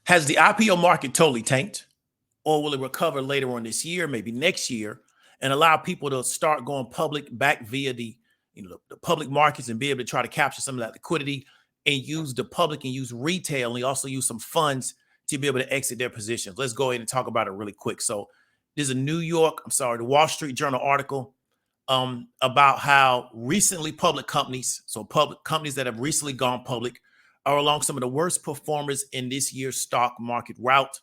Has the IPO market totally tanked, or will it recover later on this year, maybe next year, and allow people to start going public back via the public markets and be able to try to capture some of that liquidity and use the public and use retail and also use some funds to be able to exit their positions? Let's go ahead and talk about it really quick. So there's a the Wall Street Journal article about how recently public companies, so public companies that have recently gone public, are along some of the worst performers in this year's stock market rout,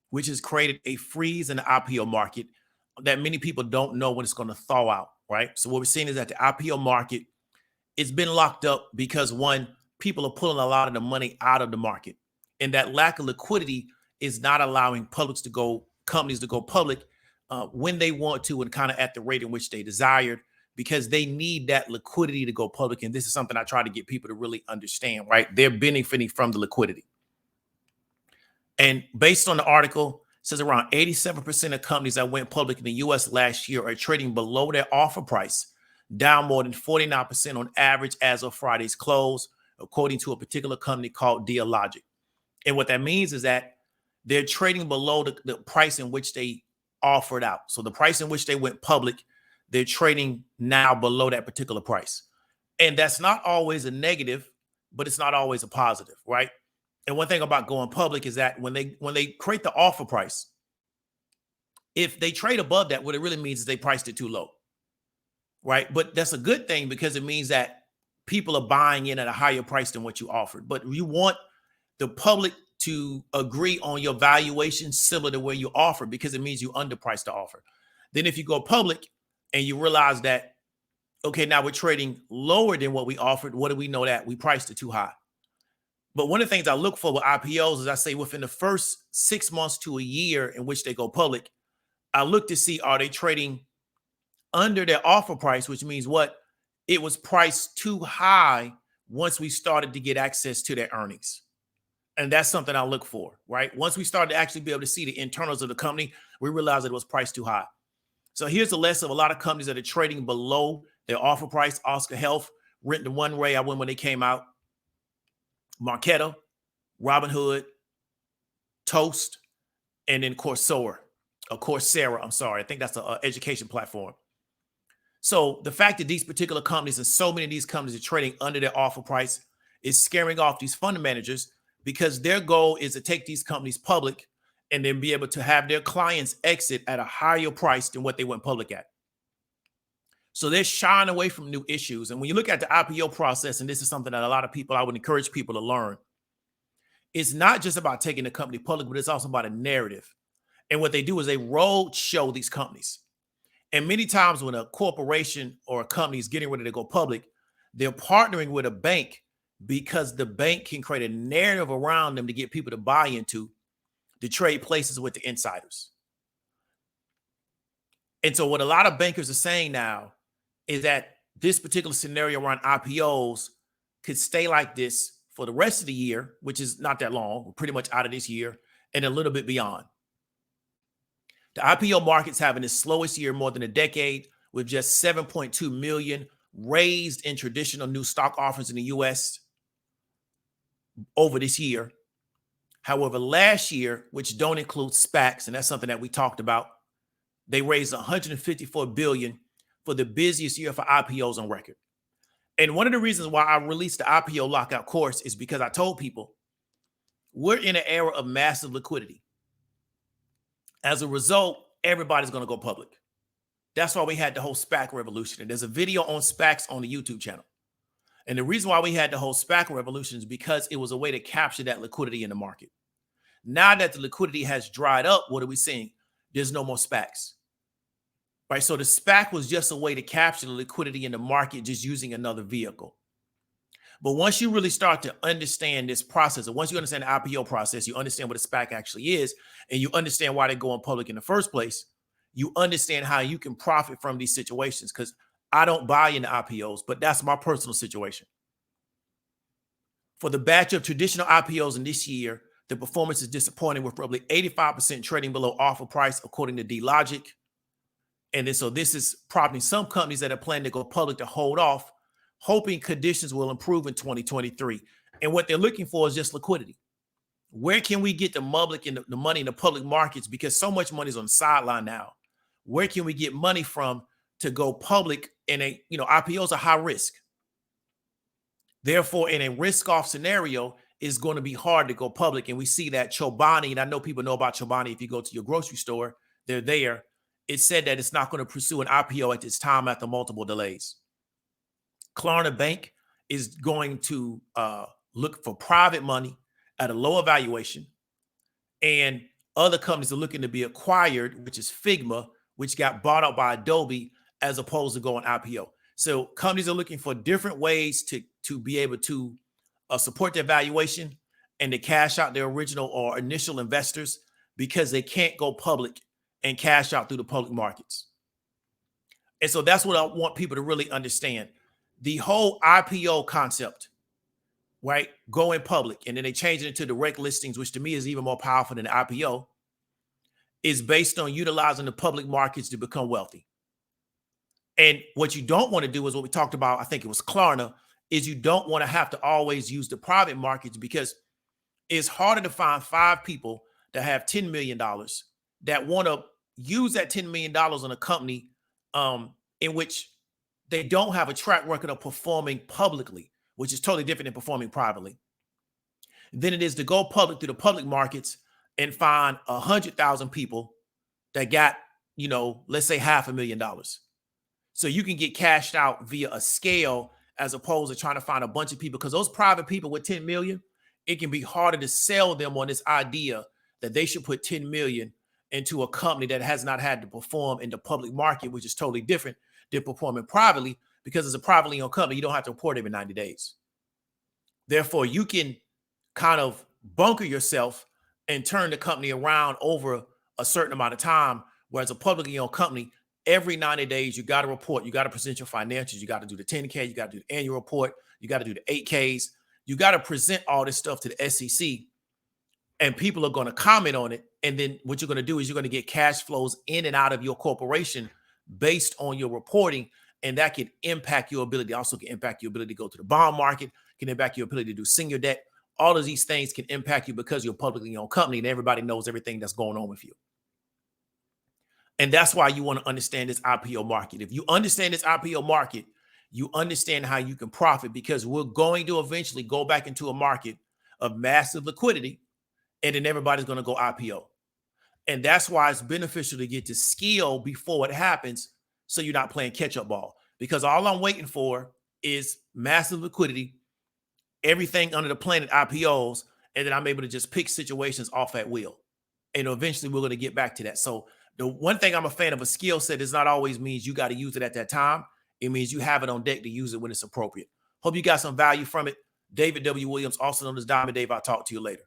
which has created a freeze in the IPO market that many people don't know when it's going to thaw out, right? So what we're seeing is that the IPO market, it's been locked up because, one, people are pulling a lot of the money out of the market, and that lack of liquidity is not allowing companies to go public when they want to and kind of at the rate in which they desired, because they need that liquidity to go public. And this is something I try to get people to really understand, right? They're benefiting from the liquidity. And based on the article, it says around 87% of companies that went public in the U.S. last year are trading below their offer price, down more than 49% on average as of Friday's close, according to a particular company called Diligence. And what that means is that they're trading below the price in which they offered out. So the price in which they went public, they're trading now below that particular price. And that's not always a negative, but it's not always a positive, right? And one thing about going public is that when they create the offer price, if they trade above that, what it really means is they priced it too low, right? But that's a good thing because it means that people are buying in at a higher price than what you offered. But you want the public to agree on your valuation similar to where you offer, because it means you underpriced the offer. Then if you go public and you realize that, okay, now we're trading lower than what we offered, what do we know? That we priced it too high. But one of the things I look for with IPOs is I say within the first 6 months to a year in which they go public, I look to see, are they trading under their offer price, which means what? It was priced too high once we started to get access to their earnings. And that's something I look for, right? Once we started to actually be able to see the internals of the company, we realized that it was priced too high. So here's the list of a lot of companies that are trading below their offer price. Oscar Health, written one way I went when they came out. Marketo, Robinhood, Toast, and then Coursera. I'm sorry. I think that's an education platform. So the fact that these particular companies and so many of these companies are trading under their offer price is scaring off these fund managers, because their goal is to take these companies public and then be able to have their clients exit at a higher price than what they went public at. So they're shying away from new issues. And when you look at the IPO process, and this is something that a lot of people, I would encourage people to learn, it's not just about taking the company public, but it's also about a narrative. And what they do is they road show these companies. And many times when a corporation or a company is getting ready to go public, they're partnering with a bank because the bank can create a narrative around them to get people to buy into the trade places with the insiders. And so what a lot of bankers are saying now is that this particular scenario around IPOs could stay like this for the rest of the year, which is not that long. We're pretty much out of this year and a little bit beyond. The IPO market's having its slowest year in more than a decade, with just 7.2 million raised in traditional new stock offerings in the U.S. over this year. However, last year, which don't include SPACs, and that's something that we talked about, they raised $154 billion for the busiest year for IPOs on record. And one of the reasons why I released the IPO lockout course is because I told people we're in an era of massive liquidity. As a result, everybody's going to go public. That's why we had the whole SPAC revolution. And there's a video on SPACs on the YouTube channel. And the reason why we had the whole SPAC revolution is because it was a way to capture that liquidity in the market. Now that the liquidity has dried up, what are we seeing? There's no more SPACs. Right? So the SPAC was just a way to capture the liquidity in the market, just using another vehicle. But once you really start to understand this process, and once you understand the IPO process, you understand what a SPAC actually is, and you understand why they're going public in the first place, you understand how you can profit from these situations. Because I don't buy into IPOs, but that's my personal situation. For the batch of traditional IPOs in this year, the performance is disappointing, with probably 85% trading below offer price, according to D-Logic. And then so this is prompting some companies that are planning to go public to hold off, hoping conditions will improve in 2023. And what they're looking for is just liquidity. Where can we get the public and the money in the public markets? Because so much money is on the sideline now. Where can we get money from to go public in a, IPOs are high risk. Therefore, in a risk-off scenario, it's going to be hard to go public. And we see that Chobani, and I know people know about Chobani. If you go to your grocery store, they're there. It said that it's not going to pursue an IPO at this time after multiple delays. Klarna Bank is going to look for private money at a lower valuation. And other companies are looking to be acquired, which is Figma, which got bought out by Adobe, as opposed to going IPO. So companies are looking for different ways to be able to support their valuation and to cash out their original or initial investors, because they can't go public and cash out through the public markets. And so that's what I want people to really understand. The whole IPO concept, right? Going public, and then they change it into direct listings, which to me is even more powerful than the IPO, is based on utilizing the public markets to become wealthy. And what you don't want to do is what we talked about, I think it was Klarna, is you don't want to have to always use the private markets, because it's harder to find 5 people that have $10 million that want to use that $10 million on a company in which they don't have a track record of performing publicly, which is totally different than performing privately, than it is to go public through the public markets and find 100,000 people that got, let's say $500,000. So you can get cashed out via a scale, as opposed to trying to find a bunch of people, because those private people with 10 million, it can be harder to sell them on this idea that they should put 10 million into a company that has not had to perform in the public market, which is totally different than performing privately, because it's a privately owned company. You don't have to report every 90 days. Therefore, you can kind of bunker yourself and turn the company around over a certain amount of time, whereas a publicly owned company, every 90 days, you got to report, you got to present your financials, you got to do the 10K, you got to do the annual report, you got to do the 8Ks, you got to present all this stuff to the SEC, and people are going to comment on it. And then what you're going to do is you're going to get cash flows in and out of your corporation based on your reporting. And that can impact your ability, also can impact your ability to go to the bond market, can impact your ability to do senior debt. All of these things can impact you because you're a publicly owned company and everybody knows everything that's going on with you. And that's why you want to understand this IPO market. If you understand this IPO market, you understand how you can profit, because we're going to eventually go back into a market of massive liquidity, and then everybody's going to go IPO. And that's why it's beneficial to get to scale before it happens, so you're not playing catch-up ball. Because all I'm waiting for is massive liquidity, everything under the planet IPOs, and then I'm able to just pick situations off at will. And eventually we're going to get back to that. So the one thing I'm a fan of, a skill set, does not always means you got to use it at that time. It means you have it on deck to use it when it's appropriate. Hope you got some value from it. David W. Williams, also known as Diamond Dave. I'll talk to you later.